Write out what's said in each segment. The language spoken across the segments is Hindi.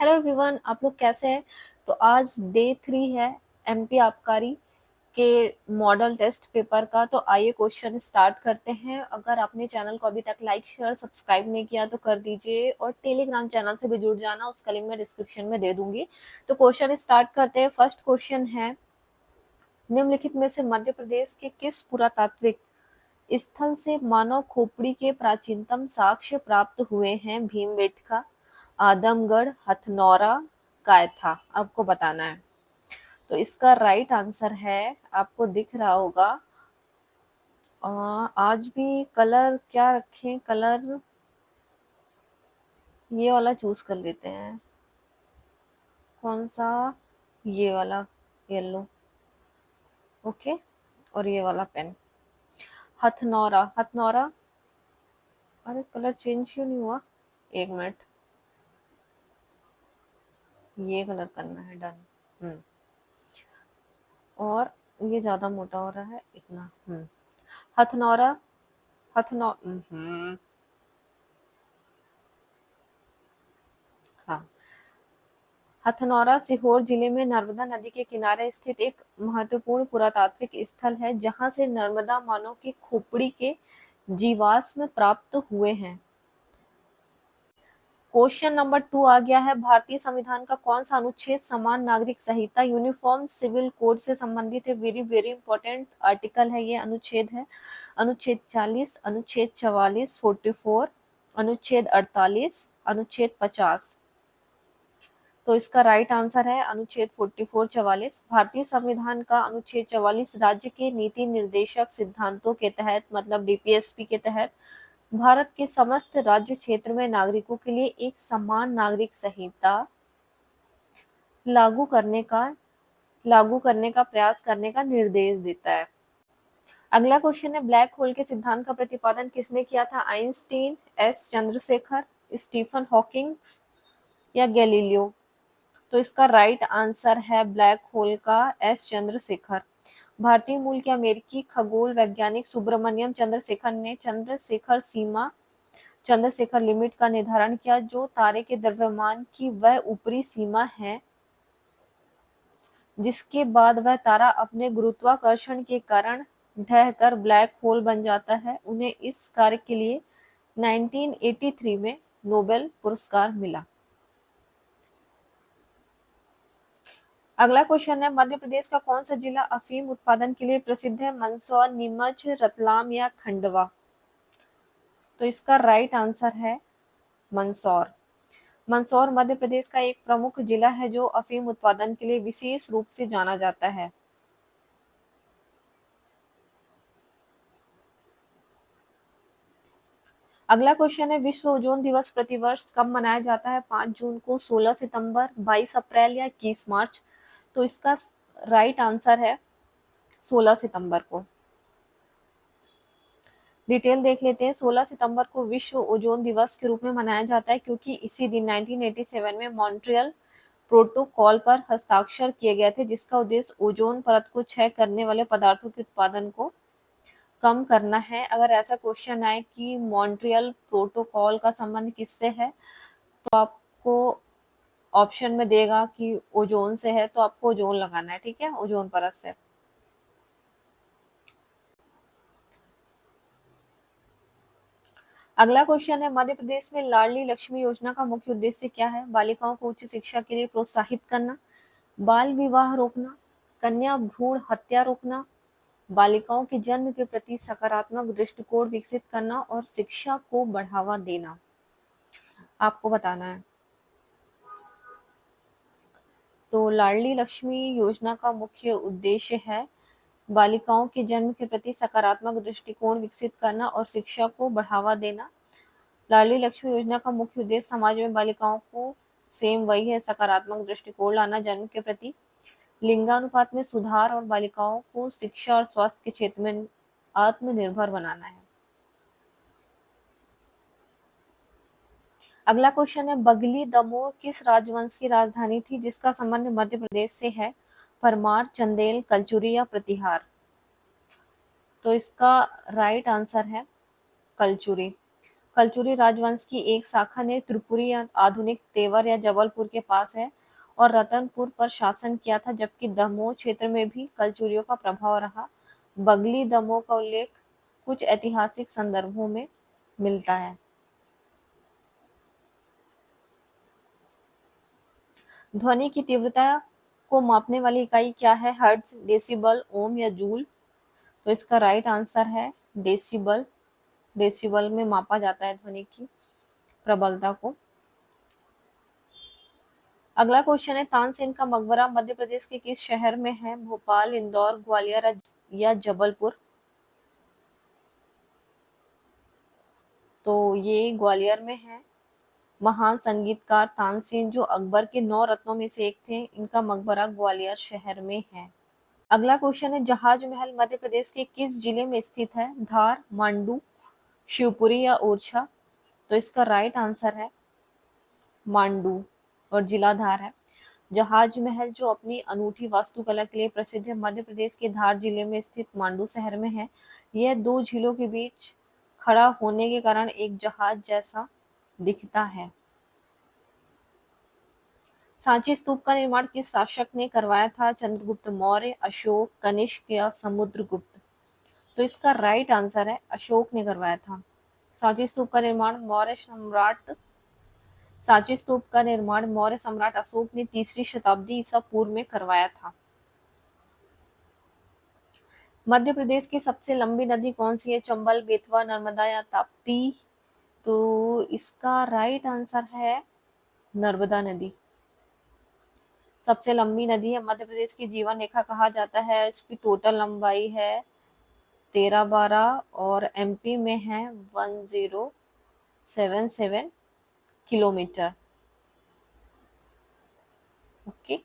हेलो एवरीवन, आप लोग कैसे हैं? तो आज डे 3 है एमपी आबकारी के मॉडल टेस्ट पेपर का। तो आइए क्वेश्चन स्टार्ट करते हैं। अगर आपने चैनल को अभी तक लाइक शेयर सब्सक्राइब नहीं किया तो कर दीजिए और टेलीग्राम चैनल से भी जुड़ जाना, उसका लिंक मैं डिस्क्रिप्शन में दे दूंगी। तो क्वेश्चन स्टार्ट करते हैं। फर्स्ट क्वेश्चन है, निम्नलिखित में से मध्य प्रदेश के किस पुरातात्विक स्थल से मानव खोपड़ी के प्राचीनतम साक्ष्य प्राप्त हुए हैं? भीमबेटका, आदमगढ़, हथनौरा, कायथा। आपको बताना है। तो इसका राइट आंसर है, आपको दिख रहा होगा। आज भी कलर क्या रखें? कलर ये वाला चूज कर लेते हैं। कौन सा? ये वाला, येलो। ओके। और ये वाला पेन, हथनौरा। हथनौरा। अरे कलर चेंज क्यों नहीं हुआ? एक मिनट, ये कलर करना है। डन। और ये ज्यादा मोटा हो रहा है, इतना। हथनौरा। हथनौ हाँ, हथनौरा सीहोर जिले में नर्मदा नदी के किनारे स्थित एक महत्वपूर्ण पुरातात्विक स्थल है, जहां से नर्मदा मानव की खोपड़ी के जीवाश्म प्राप्त हुए हैं। क्वेश्चन नंबर 2 आ गया है, भारतीय संविधान का कौन सा अनुच्छेद समान नागरिक संहिता यूनिफॉर्म सिविल कोड से संबंधित है? वेरी वेरी इंपॉर्टेंट आर्टिकल है ये, अनुच्छेद है। अनुच्छेद 40, अनुच्छेद 44, 44, अनुच्छेद 48, अनुच्छेद 50। तो इसका राइट आंसर है अनुच्छेद 44, 44। भारतीय संविधान का अनुच्छेद 44 राज्य के नीति निर्देशक सिद्धांतों के तहत, मतलब डीपीएसपी के तहत, भारत के समस्त राज्य क्षेत्र में नागरिकों के लिए एक समान नागरिक संहिता लागू करने का प्रयास करने का निर्देश देता है। अगला क्वेश्चन है, ब्लैक होल के सिद्धांत का प्रतिपादन किसने किया था? Einstein, S Chandrasekhar, Stephen Hawking या गैलीलियो? तो इसका राइट आंसर है ब्लैक होल का एस चंद्रशेखर। भारतीय मूल के अमेरिकी खगोल वैज्ञानिक सुब्रमण्यम चंद्रशेखर ने चंद्रशेखर लिमिट का निर्धारण किया, जो तारे के द्रव्यमान की वह ऊपरी सीमा है जिसके बाद वह तारा अपने गुरुत्वाकर्षण के कारण ढहकर ब्लैक होल बन जाता है। उन्हें इस कार्य के लिए 1983 में नोबेल पुरस्कार मिला। अगला क्वेश्चन है, मध्य प्रदेश का कौन सा जिला अफीम उत्पादन के लिए प्रसिद्ध है? मंदसौर, नीमच, रतलाम या खंडवा? तो इसका राइट आंसर है मंदसौर। मंदसौर मध्य प्रदेश का एक प्रमुख जिला है जो अफीम उत्पादन के लिए विशेष रूप से जाना जाता है। अगला क्वेश्चन है, विश्व ओजोन दिवस प्रतिवर्ष कब मनाया जाता है? 5 जून को, 16 सितंबर, 22 अप्रैल या 21 मार्च? तो इसका राइट आंसर है 16 सितंबर को। डिटेल देख लेते हैं। 16 सितंबर को विश्व ओजोन दिवस के रूप में मनाया जाता है क्योंकि इसी दिन 1987 में मॉन्ट्रियल प्रोटोकॉल पर हस्ताक्षर किए गए थे, जिसका उद्देश्य ओजोन परत को क्षय करने वाले पदार्थों के उत्पादन को कम करना है। अगर ऐसा क्वेश्चन आए कि मॉन्ट्रियल प्रोटोकॉल का संबंध किससे है, तो आपको ऑप्शन में देगा कि ओजोन से है, तो आपको ओजोन लगाना है। ठीक है, ओजोन परत से। अगला क्वेश्चन है, मध्य प्रदेश में लाडली लक्ष्मी योजना का मुख्य उद्देश्य क्या है? बालिकाओं को उच्च शिक्षा के लिए प्रोत्साहित करना, बाल विवाह रोकना, कन्या भ्रूण हत्या रोकना, बालिकाओं के जन्म के प्रति सकारात्मक दृष्टिकोण विकसित करना और शिक्षा को बढ़ावा देना। आपको बताना है। तो लाडली लक्ष्मी योजना का मुख्य उद्देश्य है बालिकाओं के जन्म के प्रति सकारात्मक दृष्टिकोण विकसित करना और शिक्षा को बढ़ावा देना। लाडली लक्ष्मी योजना का मुख्य उद्देश्य समाज में बालिकाओं को सेम वही है, सकारात्मक दृष्टिकोण लाना, जन्म के प्रति लिंगानुपात में सुधार और बालिकाओं को शिक्षा और स्वास्थ्य के क्षेत्र में आत्मनिर्भर बनाना है। अगला क्वेश्चन है, बगली दमोह किस राजवंश की राजधानी थी जिसका संबंध मध्य प्रदेश से है? परमार, चंदेल, कलचुरी या प्रतिहार? तो इसका राइट आंसर है कलचुरी। कलचुरी राजवंश की एक शाखा ने त्रिपुरी या आधुनिक तेवर या जबलपुर के पास है और रतनपुर पर शासन किया था, जबकि दमोह क्षेत्र में भी कलचुरियों का प्रभाव रहा। बगली दमोह का उल्लेख कुछ ऐतिहासिक संदर्भों में मिलता है। ध्वनि की तीव्रता को मापने वाली इकाई क्या है? हर्ट्ज, डेसिबल, ओम या जूल? तो इसका राइट आंसर है डेसिबल। डेसिबल में मापा जाता है ध्वनि की प्रबलता को। अगला क्वेश्चन है, तानसेन का मकबरा मध्य प्रदेश के किस शहर में है? भोपाल, इंदौर, ग्वालियर या जबलपुर? तो ये ग्वालियर में है। महान संगीतकार तानसेन, जो अकबर के 9 रत्नों में से एक थे, इनका मकबरा ग्वालियर शहर में है। अगला क्वेश्चन है, जहाज महल मध्य प्रदेश के किस जिले में स्थित है? धार, मांडू, शिवपुरी या ओरछा? तो इसका राइट आंसर है मांडू और जिला धार है। जहाज महल, जो अपनी अनूठी वास्तुकला के लिए प्रसिद्ध है, मध्य प्रदेश के धार जिले में स्थित मांडू शहर में है। यह दो झीलों के बीच खड़ा होने के कारण एक जहाज जैसा दिखता है। सांची स्तूप का निर्माण किस शासक ने करवाया था? चंद्रगुप्त मौर्य, अशोक, कनिष्क या समुद्रगुप्त? तो इसका राइट आंसर है अशोक ने करवाया था। सांची स्तूप का निर्माण मौर्य सम्राट अशोक ने 3री शताब्दी ईसा पूर्व में करवाया था। मध्य प्रदेश की सबसे लंबी नदी कौन सी है? चंबल, बेतवा, नर्मदा या ताप्ती? तो इसका राइट आंसर है नर्मदा नदी। सबसे लंबी नदी है मध्य प्रदेश की जीवन रेखा कहा जाता है। इसकी टोटल लंबाई है 1312 और एमपी में है 1077 किलोमीटर। ओके,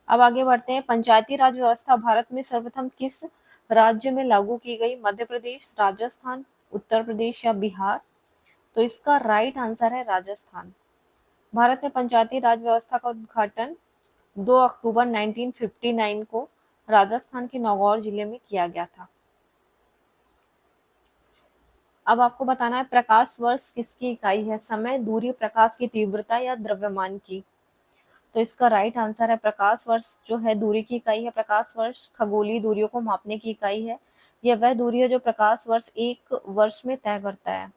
अब आगे बढ़ते हैं। पंचायती राज व्यवस्था भारत में सर्वप्रथम किस राज्य में लागू की गई? मध्य प्रदेश, राजस्थान, उत्तर प्रदेश या बिहार? तो इसका राइट आंसर है राजस्थान। भारत में पंचायती राज व्यवस्था का उद्घाटन 2 अक्टूबर 1959 को राजस्थान के नागौर जिले में किया गया था। अब आपको बताना है, प्रकाश वर्ष किसकी इकाई है? समय, दूरी, प्रकाश की तीव्रता या द्रव्यमान की? तो इसका राइट आंसर है प्रकाश वर्ष जो है दूरी की इकाई है। प्रकाश वर्ष खगोलीय दूरियों को मापने की इकाई है। यह वह दूरी है जो प्रकाश वर्ष एक वर्ष में तय करता है।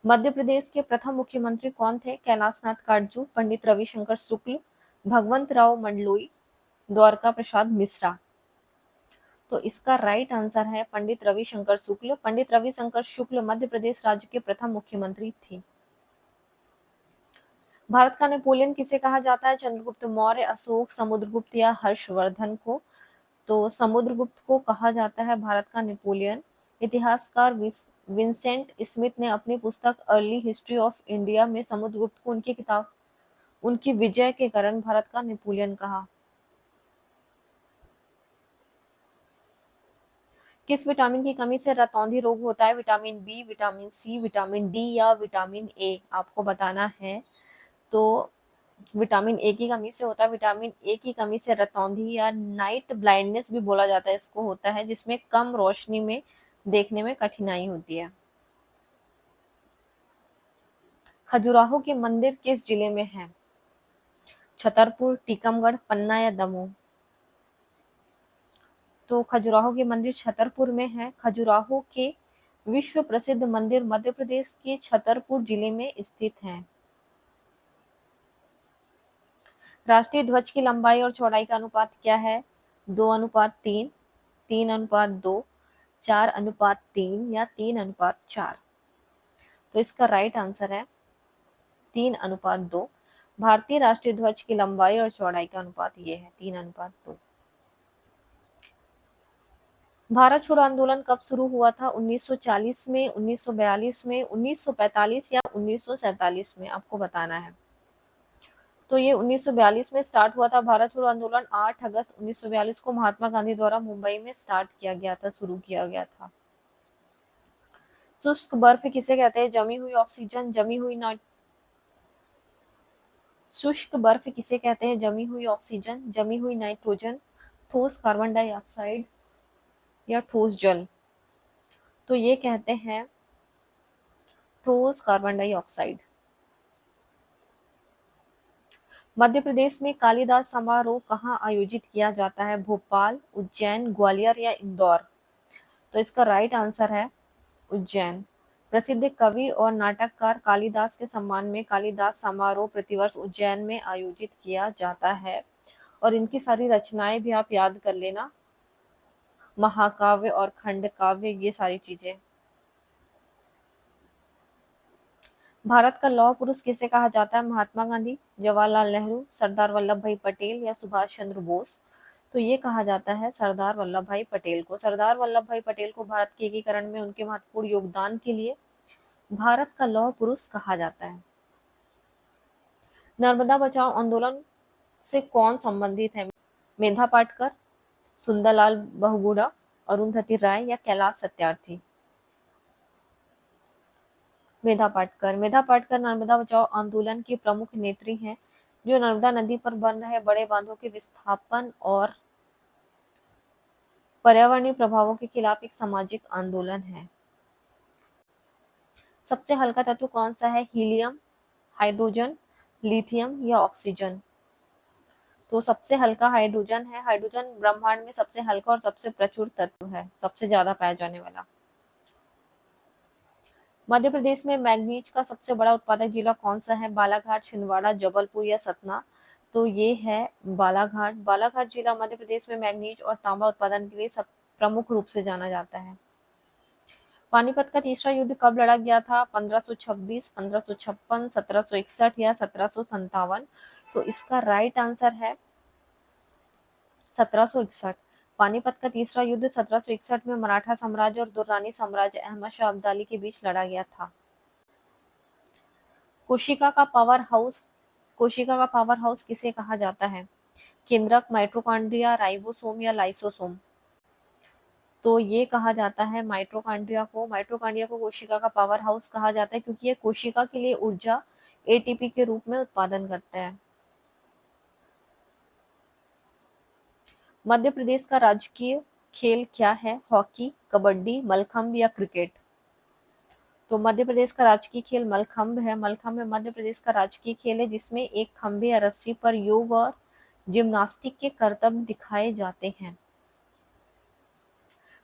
मध्य प्रदेश के प्रथम मुख्यमंत्री कौन थे? कैलाशनाथ काटजू, पंडित रविशंकर शुक्ल, भगवंत राव मंडलोई, द्वारका प्रसाद मिश्रा? तो इसका राइट आंसर है पंडित रविशंकर शुक्ल। पंडित रविशंकर शुक्ल मध्य प्रदेश राज्य के प्रथम मुख्यमंत्री थे। भारत का नेपोलियन किसे कहा जाता है? चंद्रगुप्त मौर्य, अशोक, समुद्रगुप्त या हर्षवर्धन को? तो समुद्रगुप्त को कहा जाता है भारत का नेपोलियन। इतिहासकार विंसेंट स्मिथ ने अपनी पुस्तक अर्ली हिस्ट्री ऑफ इंडिया में समुद्रगुप्त को उनकी विजय के कारण भारत का नेपोलियन कहा। किस विटामिन की कमी से रतौंधी रोग होता है? Vitamin B, vitamin C, vitamin D या विटामिन ए? आपको बताना है। तो विटामिन ए की कमी से होता है। विटामिन ए की कमी से रतौंधी या नाइट ब्लाइंडनेस भी बोला जाता है इसको होता है, जिसमें कम रोशनी में देखने में कठिनाई होती है। खजुराहो के मंदिर किस जिले में है? छतरपुर, टीकमगढ़, पन्ना या दमोह? तो खजुराहो के मंदिर छतरपुर में है। खजुराहो के विश्व प्रसिद्ध मंदिर मध्य प्रदेश के छतरपुर जिले में स्थित हैं। राष्ट्रीय ध्वज की लंबाई और चौड़ाई का अनुपात क्या है? 2:3, 3:2, 4:3 या 3:4? तो इसका राइट आंसर है 3:2। भारतीय राष्ट्रीय ध्वज की लंबाई और चौड़ाई का अनुपात ये है 3:2। भारत छोड़ो आंदोलन कब शुरू हुआ था? 1940 में, 1942 में, 1945 या 1947 में? आपको बताना है। तो ये 1942 में स्टार्ट हुआ था। भारत छोड़ो आंदोलन 8 अगस्त 1942 को महात्मा गांधी द्वारा मुंबई में स्टार्ट किया गया था, शुरू किया गया था। शुष्क बर्फ किसे कहते हैं? जमी हुई ऑक्सीजन, शुष्क बर्फ किसे कहते हैं? जमी हुई ऑक्सीजन, जमी हुई नाइट्रोजन, ठोस कार्बन डाइऑक्साइड या ठोस जल? तो ये कहते हैं ठोस कार्बन डाइऑक्साइड। मध्य प्रदेश में कालिदास समारोह कहाँ आयोजित किया जाता है? भोपाल, उज्जैन, ग्वालियर या इंदौर? तो इसका राइट आंसर है उज्जैन। प्रसिद्ध कवि और नाटककार कालिदास के सम्मान में कालिदास समारोह प्रतिवर्ष उज्जैन में आयोजित किया जाता है। और इनकी सारी रचनाएं भी आप याद कर लेना, महाकाव्य और खंड काव्य, ये सारी चीजें। भारत का लौह पुरुष किसे कहा जाता है? महात्मा गांधी, जवाहरलाल नेहरू, सरदार वल्लभ भाई पटेल या सुभाष चंद्र बोस? तो ये कहा जाता है सरदार वल्लभ भाई पटेल को। सरदार वल्लभ भाई पटेल को भारत के एकीकरण में उनके महत्वपूर्ण योगदान के लिए भारत का लौह पुरुष कहा जाता है। नर्मदा बचाओ आंदोलन से कौन संबंधित है? मेधा पाटकर, सुंदरलाल बहुगुणा, अरुंधति राय या कैलाश सत्यार्थी? मेधा पाटकर। मेधा पाटकर नर्मदा बचाओ आंदोलन की प्रमुख नेत्री हैं, जो नर्मदा नदी पर बन रहे बड़े बांधों के विस्थापन और पर्यावरणीय प्रभावों के खिलाफ एक सामाजिक आंदोलन है। सबसे हल्का तत्व कौन सा है? हीलियम, हाइड्रोजन, लिथियम या ऑक्सीजन? तो सबसे हल्का हाइड्रोजन है। हाइड्रोजन ब्रह्मांड में सबसे हल्का और सबसे प्रचुर तत्व है, सबसे ज्यादा पाया जाने वाला। मध्य प्रदेश में मैग्नीज का सबसे बड़ा उत्पादक जिला कौन सा है? बालाघाट, छिंदवाड़ा, जबलपुर या सतना? तो ये है बालाघाट। बालाघाट जिला मध्य प्रदेश में मैग्नीज और तांबा उत्पादन के लिए सब प्रमुख रूप से जाना जाता है। पानीपत का तीसरा युद्ध कब लड़ा गया था? 1526, 1556, 1761 या 1757? तो इसका राइट आंसर है 1761। पानीपत का तीसरा युद्ध 1761 में मराठा साम्राज्य और दुर्रानी साम्राज्य अहमद शाह अब्दाली के बीच लड़ा गया था। कोशिका का पावर हाउस कोशिका का पावर हाउस किसे कहा जाता है? केंद्रक, माइटोकॉन्ड्रिया, राइबोसोम या लाइसोसोम? तो ये कहा जाता है माइटोकॉन्ड्रिया को। माइटोकॉन्ड्रिया को कोशिका का पावर हाउस कहा जाता है क्योंकि ये कोशिका के लिए ऊर्जा एटीपी के रूप में उत्पादन करता है। मध्य प्रदेश का राजकीय खेल क्या है? हॉकी, कबड्डी, मलखंभ या क्रिकेट? तो मध्य प्रदेश का राजकीय खेल मलखंभ है। मलखंभ मध्य प्रदेश का राजकीय खेल है, जिसमें एक खंभे या रस्सी पर योग और जिम्नास्टिक के करतब दिखाए जाते हैं।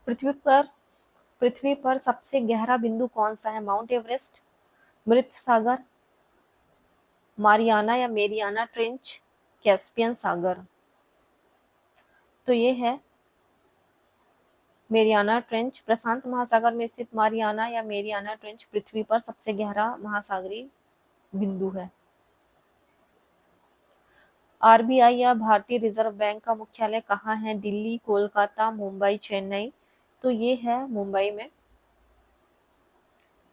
पृथ्वी पर सबसे गहरा बिंदु कौन सा है? माउंट एवरेस्ट, मृत सागर, मारियाना या मेरियाना ट्रेंच, कैस्पियन सागर? तो ये है मेरियाना ट्रेंच। प्रशांत महासागर में स्थित मारियाना या मेरियाना ट्रेंच पृथ्वी पर सबसे गहरा महासागरीय बिंदु है। आरबीआई या भारतीय रिजर्व बैंक का मुख्यालय कहाँ है? दिल्ली, कोलकाता, मुंबई, चेन्नई? तो ये है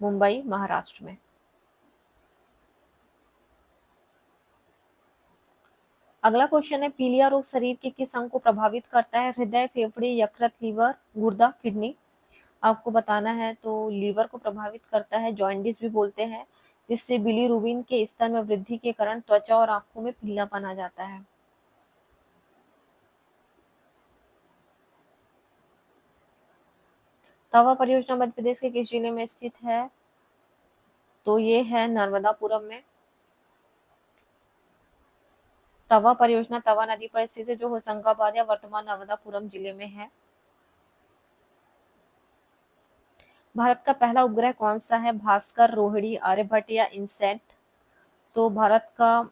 मुंबई महाराष्ट्र में। अगला क्वेश्चन है, पीलिया रोग शरीर के किस अंग को प्रभावित करता है? हृदय, फेफड़े, यकृत, लीवर, गुर्दा, किडनी? आपको बताना है। तो लीवर को प्रभावित करता है, जॉन्डिस भी बोलते हैं, जिससे बिलीरुबिन के स्तर में वृद्धि के कारण त्वचा और आंखों में पीलापन आ जाता है। तवा परियोजना मध्य प्रदेश के किस जिले में स्थित है? तो ये है नर्मदापुरम में। तवा परियोजना तवा नदी पर स्थित है, जो होशंगाबाद या वर्तमान नर्मदापुरम जिले में है। भारत का पहला उपग्रह कौन सा है? भास्कर, रोहिणी, आर्यभट्ट या इनसैट? तो भारत का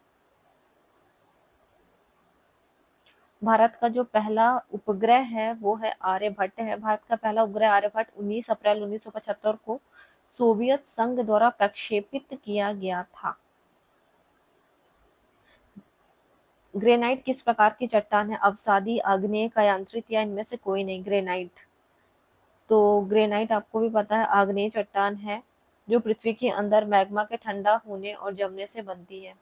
जो पहला उपग्रह है वो है आर्यभट्ट है। भारत का पहला उपग्रह आर्यभट्ट 19 अप्रैल 1975 को सोवियत संघ द्वारा प्रक्षेपित किया गया था। ग्रेनाइट किस प्रकार की चट्टान है? अवसादी, आग्नेय, कायांतरित या इनमें से कोई नहीं? ग्रेनाइट। तो ग्रेनाइट आपको भी पता है आग्नेय चट्टान है, जो पृथ्वी के अंदर मैग्मा के ठंडा होने और जमने से बनती है।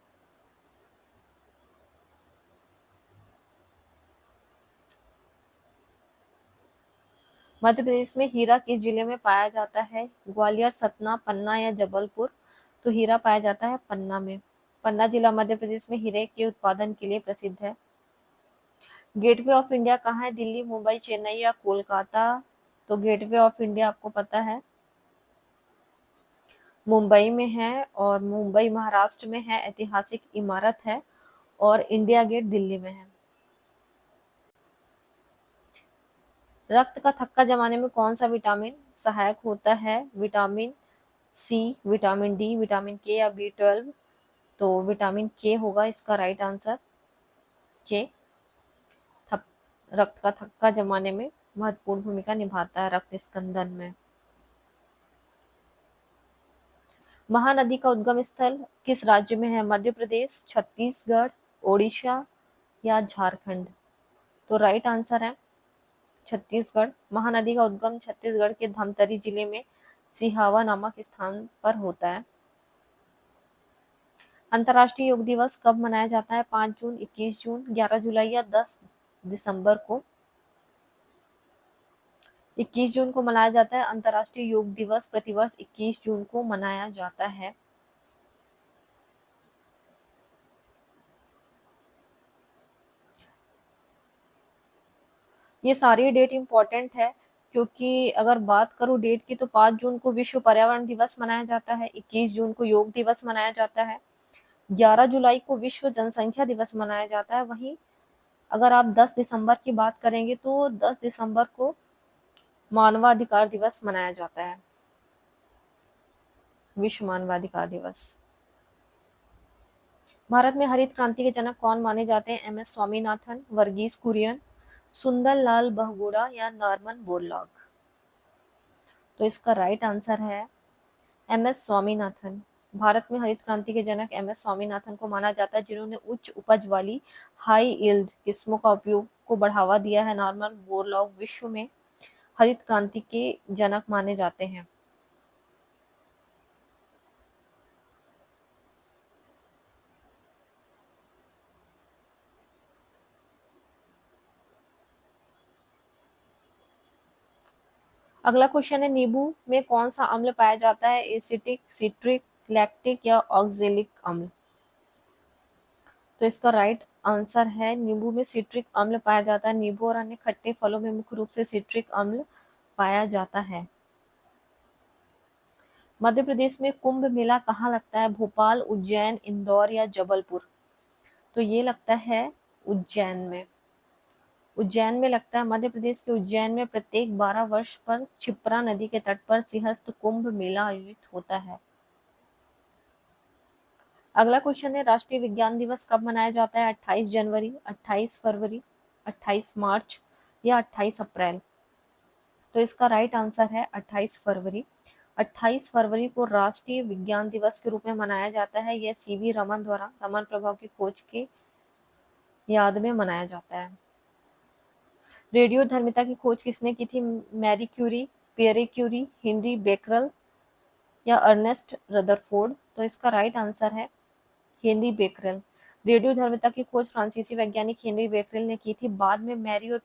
मध्य प्रदेश में हीरा किस जिले में पाया जाता है? ग्वालियर, सतना, पन्ना या जबलपुर? तो हीरा पाया जाता है पन्ना में। पन्ना जिला मध्य प्रदेश में हीरे के उत्पादन के लिए प्रसिद्ध है। गेटवे ऑफ इंडिया कहाँ है? दिल्ली, मुंबई, चेन्नई या कोलकाता? तो गेटवे ऑफ इंडिया आपको पता है मुंबई में है, और मुंबई महाराष्ट्र में है, ऐतिहासिक इमारत है। और इंडिया गेट दिल्ली में है। रक्त का थक्का जमाने में कौन सा विटामिन सहायक होता है? Vitamin C, vitamin D, vitamin K या B12? तो विटामिन के होगा इसका राइट आंसर। के रक्त का थक्का जमाने में महत्वपूर्ण भूमिका निभाता है रक्त स्कंदन में। महानदी का उद्गम स्थल किस राज्य में है? मध्य प्रदेश, छत्तीसगढ़, ओडिशा या झारखंड? तो राइट आंसर है छत्तीसगढ़। महानदी का उद्गम छत्तीसगढ़ के धमतरी जिले में सिहावा नामक स्थान पर होता है। अंतर्राष्ट्रीय योग दिवस कब मनाया जाता है? 5 जून, 21 जून, 11 जुलाई या 10 दिसंबर को? 21 जून को मनाया जाता है। अंतर्राष्ट्रीय योग दिवस प्रतिवर्ष 21 जून को मनाया जाता है। ये सारी डेट इम्पोर्टेंट है, क्योंकि अगर बात करूँ डेट की तो 5 जून को विश्व पर्यावरण दिवस मनाया जाता है, 21 जून को योग दिवस मनाया जाता है, 11 जुलाई को विश्व जनसंख्या दिवस मनाया जाता है। वहीं अगर आप 10 दिसंबर की बात करेंगे तो 10 दिसंबर को मानवाधिकार दिवस मनाया जाता है, विश्व मानवाधिकार दिवस। भारत में हरित क्रांति के जनक कौन माने जाते हैं? MS स्वामीनाथन, वर्गीज कुरियन, सुंदरलाल बहुगुणा या नॉर्मन बोरलॉग? तो इसका राइट आंसर है MS स्वामीनाथन। भारत में हरित क्रांति के जनक MS स्वामीनाथन को माना जाता है, जिन्होंने उच्च उपज वाली हाई यील्ड किस्मों का उपयोग को बढ़ावा दिया है। नॉर्मन बोरलॉग विश्व में हरित क्रांति के जनक माने जाते हैं। अगला क्वेश्चन है, नींबू में कौन सा अम्ल पाया जाता है? एसिटिक, सिट्रिक, लैक्टिक या ऑक्जेलिक अम्ल? तो इसका राइट आंसर है नींबू में सिट्रिक अम्ल पाया जाता है। नींबू और अन्य खट्टे फलों में मुख्य रूप से सिट्रिक अम्ल पाया जाता है। मध्य प्रदेश में कुंभ मेला कहाँ लगता है? भोपाल, उज्जैन, इंदौर या जबलपुर? तो ये लगता है उज्जैन में। उज्जैन में लगता है। मध्य प्रदेश के उज्जैन में प्रत्येक 12 वर्ष पर क्षिप्रा नदी के तट पर सिंहस्थ कुंभ मेला आयोजित होता है। अगला क्वेश्चन है, राष्ट्रीय विज्ञान दिवस कब मनाया जाता है? 28 जनवरी, 28 फरवरी, 28 मार्च या 28 अप्रैल? तो इसका राइट आंसर है 28 फरवरी। 28 फरवरी को राष्ट्रीय विज्ञान दिवस के रूप में मनाया जाता है। यह CV रमन द्वारा रमन प्रभाव की खोज की याद में मनाया जाता है। रेडियोधर्मिता की खोज किसने की थी? Marie Curie, Pierre Curie, Henri Becquerel या अर्नेस्ट रदरफोर्ड? तो इसका राइट आंसर है हेनरी बेकरल। रेडियोधर्मिता की खोज फ्रांसीसी वैज्ञानिक हेनरी बेकरल ने की थी। बाद में मैरी और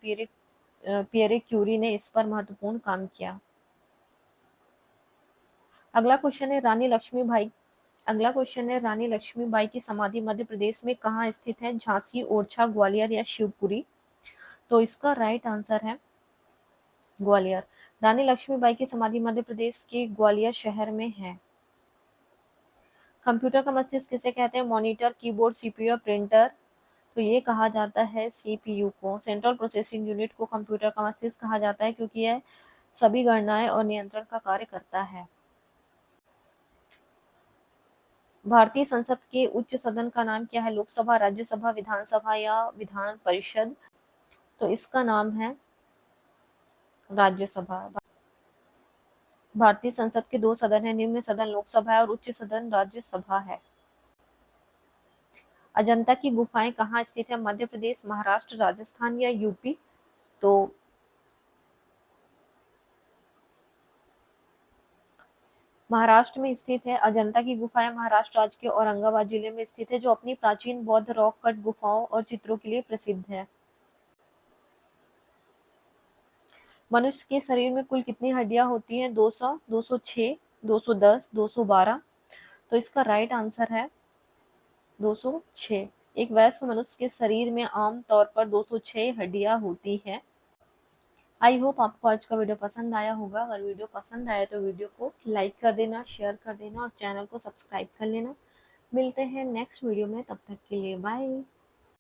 पियरे क्यूरी ने इस पर महत्वपूर्ण काम किया। अगला क्वेश्चन है, रानी लक्ष्मीबाई की समाधि मध्य प्रदेश में कहाँ स्थित है? झांसी, ओरछा, ग्वालियर या शिवपुरी? तो इसका राइट आंसर है ग्वालियर। रानी लक्ष्मीबाई की समाधि मध्य प्रदेश के ग्वालियर शहर में है। कंप्यूटर का मस्तिष्क किसे कहते हैं? मॉनिटर, कीबोर्ड, CPU या प्रिंटर? तो ये कहा जाता है CPU को। सेंट्रल प्रोसेसिंग यूनिट को कंप्यूटर का मस्तिष्क कहा जाता है, क्योंकि यह सभी गणनाएं और नियंत्रण का कार्य करता है। भारतीय संसद के उच्च सदन का नाम क्या है? लोकसभा, राज्यसभा, विधानसभा या विधान परिषद? तो इसका नाम है राज्यसभा। भारतीय संसद के 2 सदन है, निम्न सदन लोकसभा है और उच्च सदन राज्यसभा है। अजंता की गुफाएं कहाँ स्थित है? मध्य प्रदेश, महाराष्ट्र, राजस्थान या यूपी? तो महाराष्ट्र में स्थित है। अजंता की गुफाएं महाराष्ट्र राज्य के औरंगाबाद जिले में स्थित है, जो अपनी प्राचीन बौद्ध रॉक कट गुफाओं और चित्रों के लिए प्रसिद्ध है। मनुष्य के शरीर में कुल कितनी हड्डियां होती हैं? 200, 206, 210, 212? तो इसका राइट आंसर है 206। एक वयस्क मनुष्य के शरीर में आम तौर पर 206 हड्डियां होती हैं। आई होप आपको आज का वीडियो पसंद आया होगा। अगर वीडियो पसंद आया तो वीडियो को लाइक कर देना, शेयर कर देना और चैनल को सब्सक्राइब कर लेना। मिलते हैं नेक्स्ट वीडियो में, तब तक के लिए बाय।